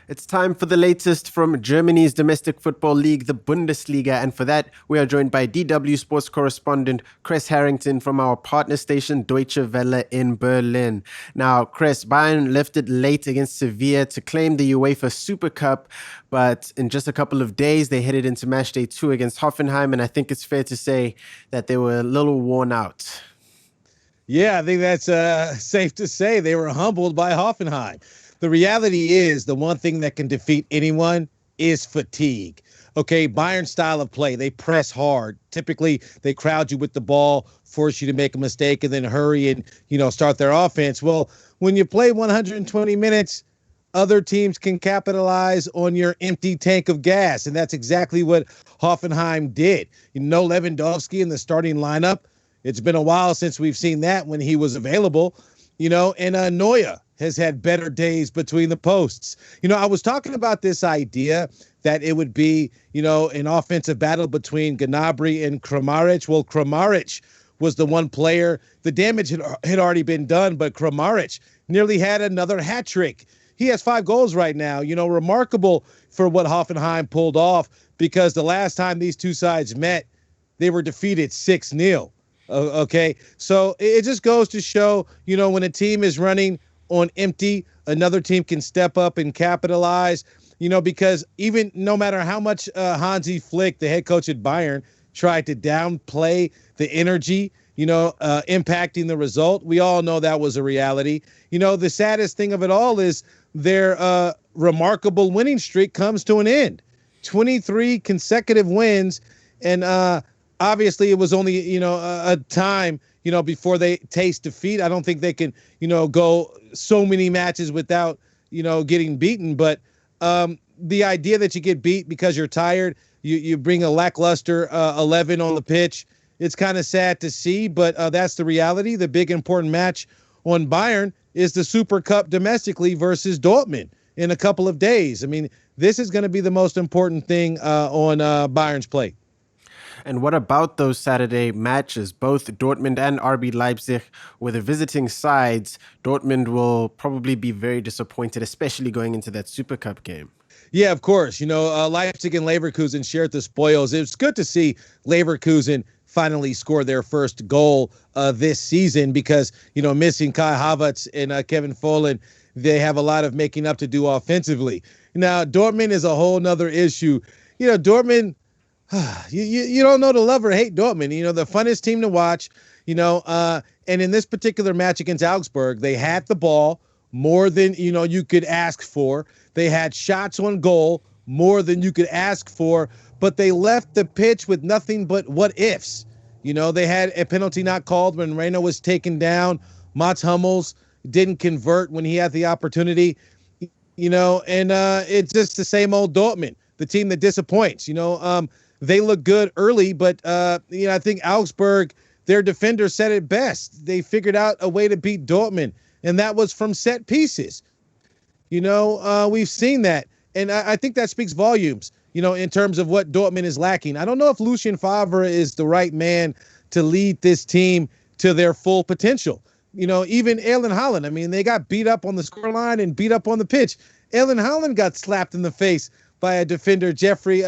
It's time for the latest from Germany's domestic football league, the Bundesliga. And for that, we are joined by DW sports correspondent Chris Harrington from our partner station Deutsche Welle in Berlin. Now, Chris, Bayern lifted late against Sevilla to claim the UEFA Super Cup, but in just a couple of days, they headed into match day 2 against Hoffenheim. And I think it's fair to say that they were a little worn out. Yeah, I think that's safe to say. They were humbled by Hoffenheim. The reality is the one thing that can defeat anyone is fatigue. Okay, Bayern style of play, they press hard. Typically, they crowd you with the ball, force you to make a mistake, and then hurry and, start their offense. Well, when you play 120 minutes, other teams can capitalize on your empty tank of gas, and that's exactly what Hoffenheim did. Lewandowski in the starting lineup. It's been a while since we've seen that when he was available, and Neuer has had better days between the posts. I was talking about this idea that it would be, an offensive battle between Gnabry and Kramaric. Well, Kramaric was the one player. The damage had already been done, but Kramaric nearly had another hat trick. He has 5 goals right now, remarkable for what Hoffenheim pulled off, because the last time these two sides met, they were defeated 6-0. Okay, so it just goes to show, when a team is running on empty, another team can step up and capitalize, because even no matter how much Hansi Flick, the head coach at Bayern, tried to downplay the energy, impacting the result, we all know that was a reality. The saddest thing of it all is their remarkable winning streak comes to an end. 23 consecutive wins, and obviously it was only, a time, before they taste defeat. I don't think they can, go so many matches without, getting beaten. But the idea that you get beat because you're tired, you bring a lackluster 11 on the pitch, it's kind of sad to see, but that's the reality. The big important match on Bayern is the Super Cup domestically versus Dortmund in a couple of days. I mean, this is going to be the most important thing on Bayern's plate. And what about those Saturday matches? Both Dortmund and RB Leipzig were the visiting sides. Dortmund will probably be very disappointed, especially going into that Super Cup game. Yeah, of course. Leipzig and Leverkusen shared the spoils. It's good to see Leverkusen finally score their first goal this season, because, missing Kai Havertz and Kevin Folland, they have a lot of making up to do offensively. Now, Dortmund is a whole nother issue. Dortmund, you don't know to love or hate Dortmund. The funnest team to watch, and in this particular match against Augsburg, they had the ball more than, you could ask for. They had shots on goal more than you could ask for, but they left the pitch with nothing but what ifs. They had a penalty not called when Reina was taken down. Mats Hummels didn't convert when he had the opportunity, and it's just the same old Dortmund, the team that disappoints. They look good early, but, I think Augsburg, their defender said it best. They figured out a way to beat Dortmund, and that was from set pieces. We've seen that, and I think that speaks volumes, in terms of what Dortmund is lacking. I don't know if Lucien Favre is the right man to lead this team to their full potential. Even Erling Haaland, I mean, they got beat up on the scoreline and beat up on the pitch. Erling Haaland got slapped in the face by a defender, Jeffrey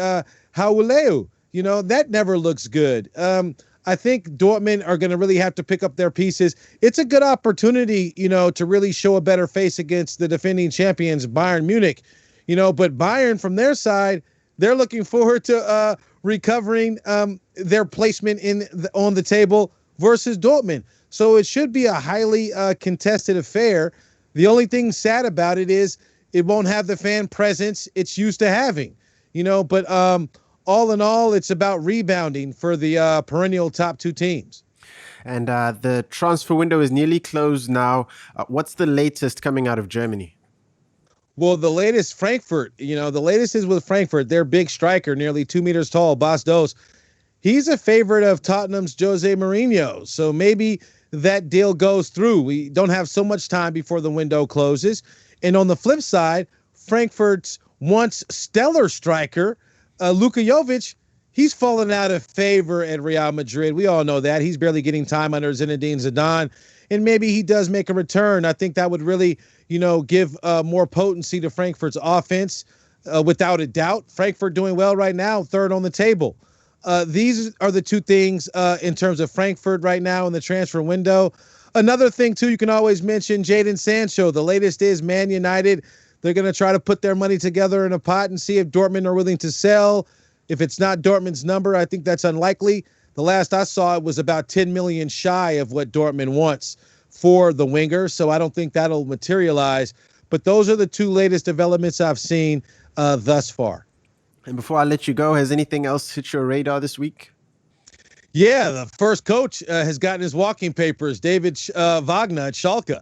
Hauleu. That never looks good. I think Dortmund are going to really have to pick up their pieces. It's a good opportunity, to really show a better face against the defending champions, Bayern Munich. But Bayern, from their side, they're looking forward to recovering their placement on the table versus Dortmund. So it should be a highly contested affair. The only thing sad about it is it won't have the fan presence it's used to having. But all in all, it's about rebounding for the perennial top 2 teams. And the transfer window is nearly closed now. What's the latest coming out of Germany? Well, the latest Frankfurt, the latest is with Frankfurt. Their big striker, nearly 2 meters tall, Bas Dost. He's a favorite of Tottenham's Jose Mourinho. So maybe that deal goes through. We don't have so much time before the window closes. And on the flip side, Frankfurt's once stellar striker, Luka Jovic, he's fallen out of favor at Real Madrid. We all know that. He's barely getting time under Zinedine Zidane. and maybe he does make a return. I think that would really, give more potency to Frankfurt's offense, without a doubt. Frankfurt doing well right now, third on the table. These are the two things in terms of Frankfurt right now in the transfer window. Another thing, too, you can always mention Jadon Sancho. The latest is Man United. They're going to try to put their money together in a pot and see if Dortmund are willing to sell. If it's not Dortmund's number, I think that's unlikely. The last I saw, it was about 10 million shy of what Dortmund wants for the winger, so I don't think that'll materialize. But those are the two latest developments I've seen thus far. And before I let you go, has anything else hit your radar this week? Yeah, the first coach has gotten his walking papers, David Wagner at Schalke.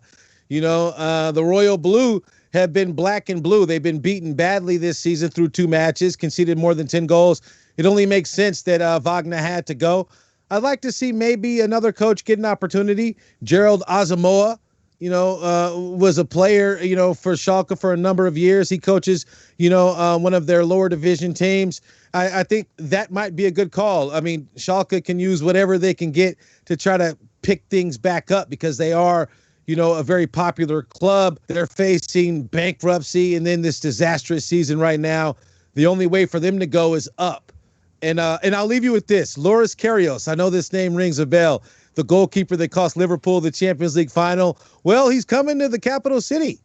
The Royal Blue have been black and blue. They've been beaten badly this season through 2 matches, conceded more than 10 goals. It only makes sense that Wagner had to go. I'd like to see maybe another coach get an opportunity. Gerald Asamoah, was a player, for Schalke for a number of years. He coaches, one of their lower division teams. I think that might be a good call. I mean, Schalke can use whatever they can get to try to pick things back up because they are, a very popular club. They're facing bankruptcy and then this disastrous season right now. The only way for them to go is up. And I'll leave you with this. Loris Karius, I know this name rings a bell. The goalkeeper that cost Liverpool the Champions League final. Well, he's coming to the capital city.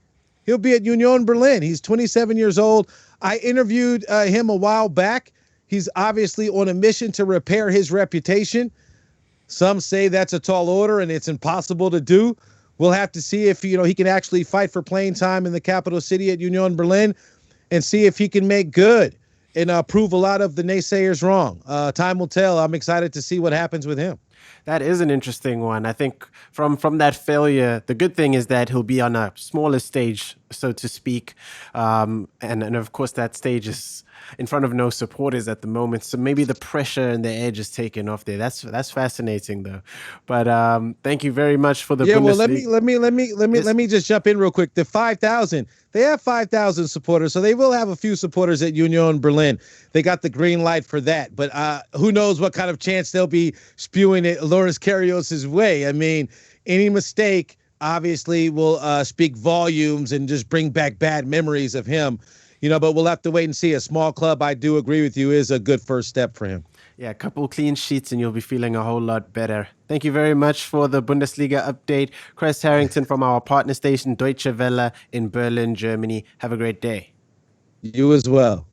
He'll be at Union Berlin. He's 27 years old. I interviewed him a while back. He's obviously on a mission to repair his reputation. Some say that's a tall order and it's impossible to do. We'll have to see if, he can actually fight for playing time in the capital city at Union Berlin and see if he can make good and prove a lot of the naysayers wrong. Time will tell. I'm excited to see what happens with him. That is an interesting one. I think from that failure, the good thing is that he'll be on a smaller stage, so to speak. And of course, that stage is in front of no supporters at the moment. So maybe the pressure and the edge is taken off there. That's fascinating, though. But thank you very much for the Bundesliga. Well, let me just jump in real quick. The 5,000. They have 5,000 supporters, so they will have a few supporters at Union Berlin. They got the green light for that. But who knows what kind of chance they'll be spewing it Loris Karius' way. I mean, any mistake obviously will speak volumes and just bring back bad memories of him. But we'll have to wait and see. A small club, I do agree with you, is a good first step for him. Yeah, a couple clean sheets and you'll be feeling a whole lot better. Thank you very much for the Bundesliga update. Chris Harrington from our partner station Deutsche Welle in Berlin, Germany. Have a great day. You as well.